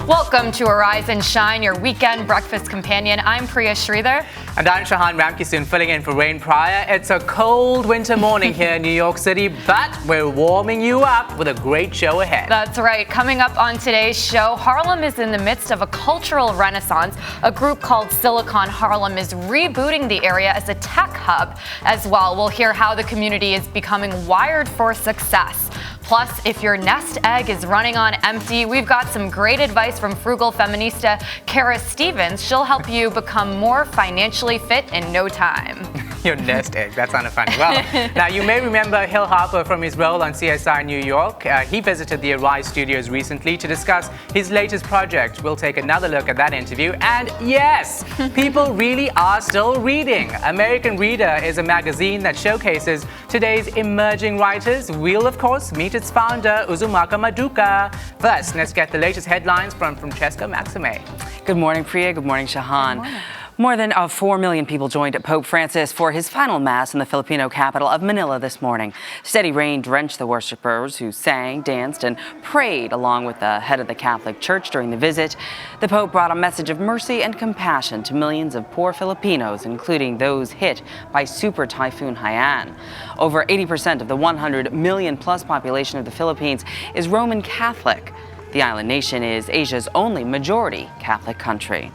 Welcome to Arise and Shine, your weekend breakfast companion. I'm Priya Sridhar. And I'm Shahan Ramkissoon, filling in for Rain Pryor. It's a cold winter morning here in New York City, but we're warming you up with a great show ahead. That's right. Coming up on today's show, Harlem is in the midst of a cultural renaissance. A group called Silicon Harlem is rebooting the area as a tech hub as well. We'll hear how the community is becoming wired for success. Plus, if your nest egg is running on empty, we've got some great advice from frugal feminista Kara Stevens. She'll help you become more financially fit in no time. Your nest egg, that sounded funny. Well, now you may remember Hill Harper from his role on CSI New York. He visited the Arise studios recently to discuss his latest project. We'll take another look at that interview. And yes, people really are still reading. American Reader is a magazine that showcases today's emerging writers. We'll, of course, meet its founder, Uzumaka Maduka. First, let's get the latest headlines from Francesca Maxime. Good morning, Priya. Good morning, Shahan. Good morning. More than 4 million people joined Pope Francis for his final mass in the Filipino capital of Manila this morning. Steady rain drenched the worshippers who sang, danced, and prayed along with the head of the Catholic Church during the visit. The Pope brought a message of mercy and compassion to millions of poor Filipinos, including those hit by Super Typhoon Haiyan. Over 80% of the 100 million plus population of the Philippines is Roman Catholic. The island nation is Asia's only majority Catholic country.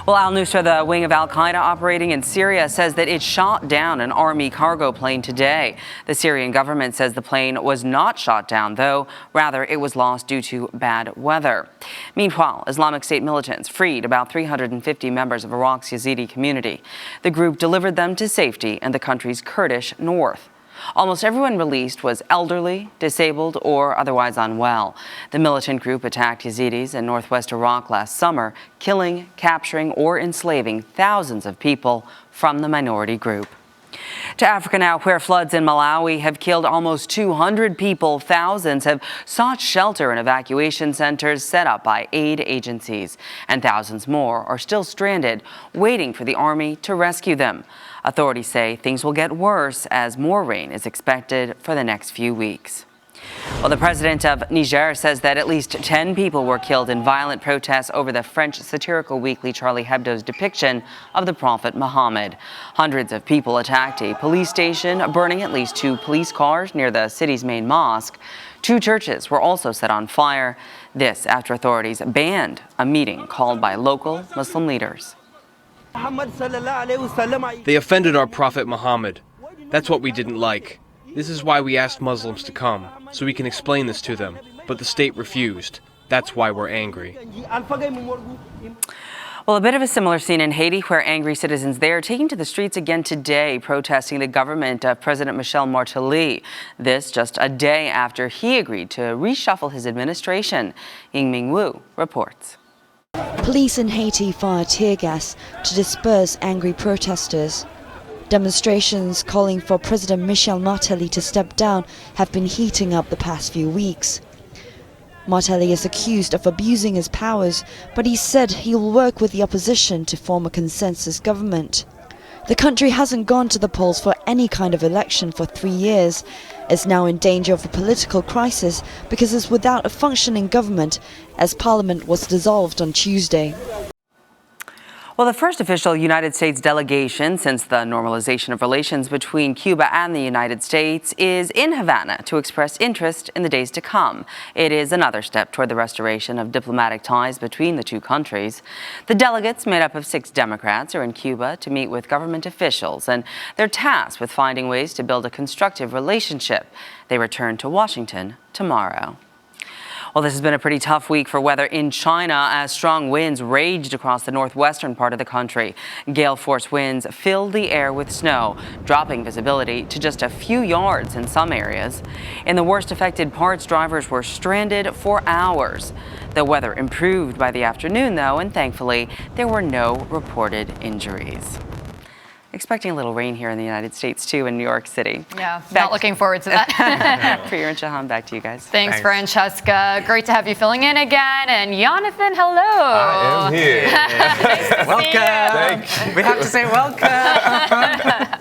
Well, al-Nusra, the wing of al-Qaeda operating in Syria, says that it shot down an army cargo plane today. The Syrian government says the plane was not shot down, though rather it was lost due to bad weather. Meanwhile, Islamic State militants freed about 350 members of Iraq's Yazidi community. The group delivered them to safety in the country's Kurdish north. Almost everyone released was elderly, disabled, or otherwise unwell. The militant group attacked Yazidis in northwest Iraq last summer, killing, capturing, or enslaving thousands of people from the minority group. To Africa now, where floods in Malawi have killed almost 200 people. Thousands have sought shelter in evacuation centers set up by aid agencies, and thousands more are still stranded, waiting for the army to rescue them. Authorities say things will get worse as more rain is expected for the next few weeks. Well, the president of Niger says that at least 10 people were killed in violent protests over the French satirical weekly Charlie Hebdo's depiction of the Prophet Muhammad. Hundreds of people attacked a police station, burning at least 2 police cars near the city's main mosque. 2 churches were also set on fire. This after authorities banned a meeting called by local Muslim leaders. They offended our Prophet Muhammad. That's what we didn't like. This is why we asked Muslims to come, so we can explain this to them. But the state refused. That's why we're angry. Well, a bit of a similar scene in Haiti, where angry citizens there are taking to the streets again today, protesting the government of President Michel Martelly. This just a day after he agreed to reshuffle his administration. Yingming Wu reports. Police in Haiti fired tear gas to disperse angry protesters. Demonstrations calling for President Michel Martelly to step down have been heating up the past few weeks. Martelly is accused of abusing his powers, but he said he will work with the opposition to form a consensus government. The country hasn't gone to the polls for any kind of election for 3 years. It's now in danger of a political crisis because it's without a functioning government, as Parliament was dissolved on Tuesday. Well, the first official United States delegation since the normalization of relations between Cuba and the United States is in Havana to express interest in the days to come. It is another step toward the restoration of diplomatic ties between the two countries. The delegates, made up of 6 Democrats, are in Cuba to meet with government officials, and they're tasked with finding ways to build a constructive relationship. They return to Washington tomorrow. Well, this has been a pretty tough week for weather in China as strong winds raged across the northwestern part of the country. Gale force winds filled the air with snow, dropping visibility to just a few yards in some areas. In the worst affected parts, drivers were stranded for hours. The weather improved by the afternoon, though, and thankfully there were no reported injuries. Expecting a little rain here in the United States, too, in New York City. Yeah, not looking forward to that. Priya and Shahan, back to you guys. Thanks, Francesca. Great to have you filling in again. And Jonathan, hello. I am here. Nice to Welcome. see you. We have to say welcome.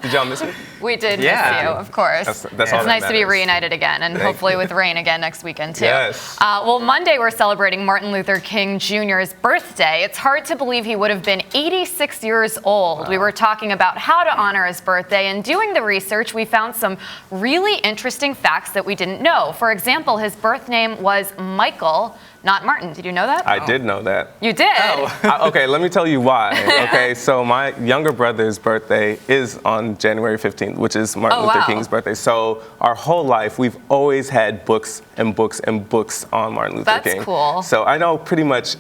Did y'all miss me? We did Yeah. miss you, of course. That's all It's that nice to be matters. reunited again, and Thank hopefully you. with rain again next weekend, too. Yes. Well, Monday we're celebrating Martin Luther King Jr.'s birthday. It's hard to believe he would have been 86 years old. We were talking about how to honor his birthday, and doing the research, we found some really interesting facts that we didn't know. For example, his birth name was Michael, not Martin. Did you know that? I did know that. You did? Okay, let me tell you why. Okay, so my younger brother's birthday is on January 15th, which is Martin Oh, Luther wow. King's birthday. So our whole life, we've always had books and books and books on Martin Luther That's King. cool. So I know pretty much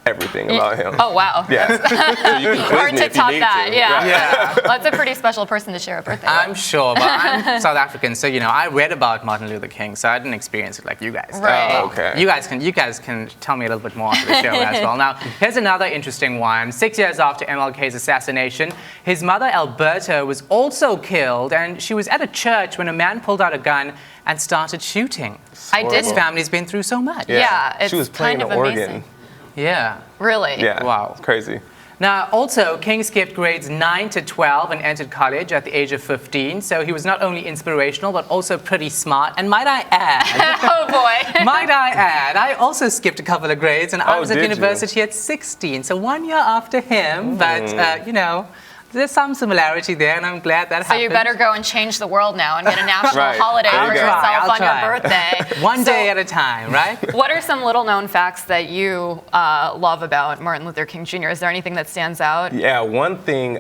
everything about him. Oh, wow. Yes. So you can quiz Hard me to if you top need that, to. yeah. Yeah. That's a pretty special person to share a birthday with. I'm sure, but I'm South African, so I read about Martin Luther King, so I didn't experience it like you guys. Right. Oh, okay. You guys can tell me a little bit more after the show as well. Now, here's another interesting one. 6 years after MLK's assassination, his mother Alberta was also killed, and she was at a church when a man pulled out a gun and started shooting. I did. His family's been through so much. Yeah, it's she was playing kind the of organ. amazing. Yeah. Really? Yeah. Wow. It's crazy. Now, also, King skipped grades 9 to 12 and entered college at the age of 15, so he was not only inspirational, but also pretty smart. And might I add, Oh, boy. I also skipped a couple of grades, and I Oh, was at did you? university at 16, so 1 year after him, but, there's some similarity there, and I'm glad that So happened. you better go and change the world now and get a national Right. holiday There for you go. yourself I'll on try. your birthday. One So day at a time, right? What are some little known facts that you love about Martin Luther King Jr.? Is there anything that stands out? Yeah, one thing,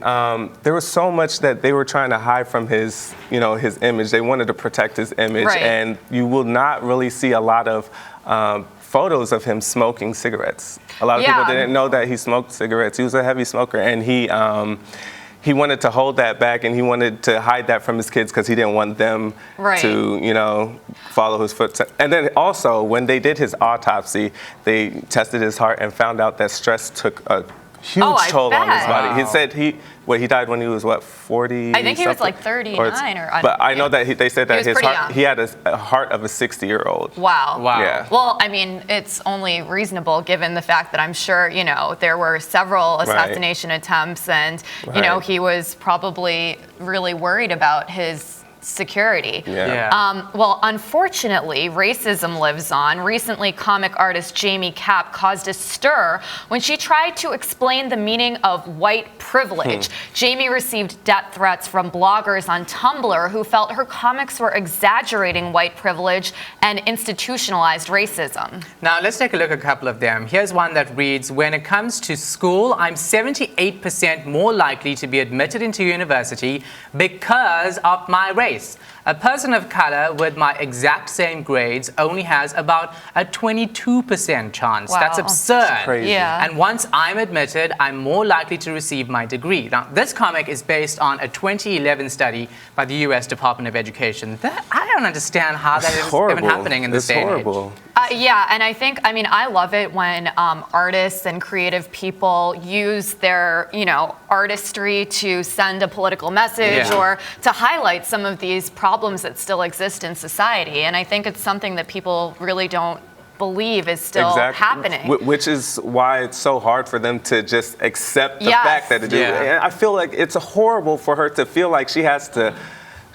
there was so much that they were trying to hide from his image. They wanted to protect his image, Right. and you will not really see a lot of photos of him smoking cigarettes. A lot of people Yeah. didn't know that he smoked cigarettes. He was a heavy smoker, and he wanted to hold that back, and he wanted to hide that from his kids because he didn't want them Right. to, follow his footsteps. And then also, when they did his autopsy, they tested his heart and found out that stress took a huge Oh, I toll on his bet. body. He Wow. said he died when he was 40? I think he was something? like 39 or But I know that they said that was his pretty heart, young. he had a heart of a 60-year-old. Wow. Wow. Yeah. Well, I mean, it's only reasonable given the fact that I'm sure, there were several assassination attempts, and, Right. he was probably really worried about his security. Yeah. Well, unfortunately, racism lives on. Recently, comic artist Jamie Capp caused a stir when she tried to explain the meaning of white privilege. Jamie received death threats from bloggers on Tumblr who felt her comics were exaggerating white privilege and institutionalized racism. Now, let's take a look at a couple of them. Here's one that reads, when it comes to school, I'm 78% more likely to be admitted into university because of my race. A person of color with my exact same grades only has about a 22% chance. Wow. That's absurd. crazy. Yeah. And once I'm admitted, I'm more likely to receive my degree. Now, this comic is based on a 2011 study by the US Department of Education. I don't understand how that is even happening in this It's day and age. horrible. Yeah, and I love it when artists and creative people use their, artistry to send a political message Yeah. or to highlight some of these problems that still exist in society. And I think it's something that people really don't believe is still happening. Which is why it's so hard for them to just accept the Yes. fact that it is. Yeah. And I feel like it's horrible for her to feel like she has to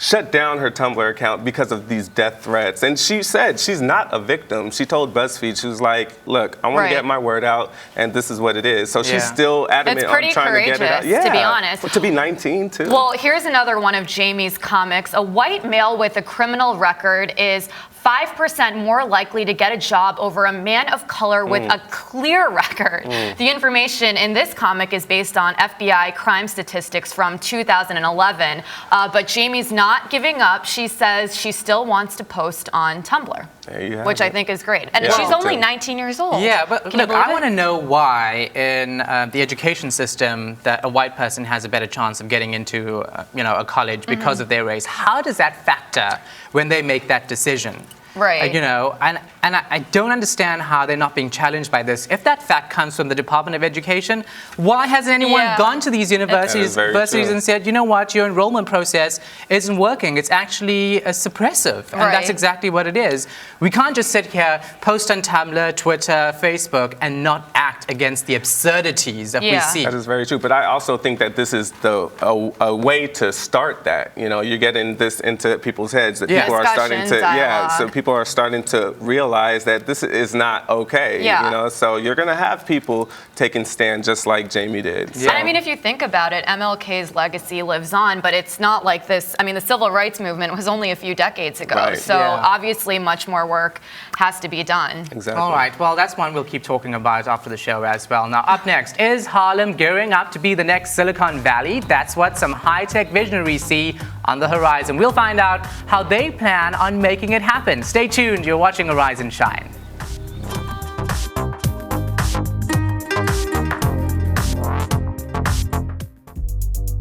shut down her Tumblr account because of these death threats. And she said she's not a victim. She told BuzzFeed, she was like, look, I want Right. to get my word out, and this is what it is. So Yeah. she's still adamant It's on pretty trying to get it out. courageous, to be honest. To be 19, too. Well, here's another one of Jamie's comics. A white male with a criminal record is 5% more likely to get a job over a man of color with a clear record. The information in this comic is based on FBI crime statistics from 2011. But Jamie's not giving up. She says she still wants to post on Tumblr, There you have which I it. think is great. And Yeah. she's only Too. 19 years old. Yeah, but Can you look, believe I it? want to know why in the education system that a white person has a better chance of getting into, a college because of their race. How does that factor when they make that decision? Right. You know, and I don't understand how they're not being challenged by this. If that fact comes from the Department of Education, why hasn't anyone Yeah. gone to these universities very true. and said, you know what, your enrollment process isn't working. It's actually suppressive. And that's Right. exactly what it is. We can't just sit here, post on Tumblr, Twitter, Facebook, and not act against the absurdities that we Yeah. see. That is very true, but I also think that this is a way to start that. You know, you're getting this into people's heads that Yeah. people are starting to, Discussion, so people are starting to realize that this is not okay. Yeah. You know, so you're gonna have people taking stand just like Jamie did. And I mean, if you think about it, MLK's legacy lives on, but it's not like this. I mean, the civil rights movement was only a few decades ago. Right. So Yeah. obviously much more work has to be done. Exactly. All right, well, that's one we'll keep talking about after the show as well. Now, up next, is Harlem gearing up to be the next Silicon Valley? That's what some high-tech visionaries see on the horizon. We'll find out how they plan on making it happen. Stay tuned, you're watching Horizon Shine.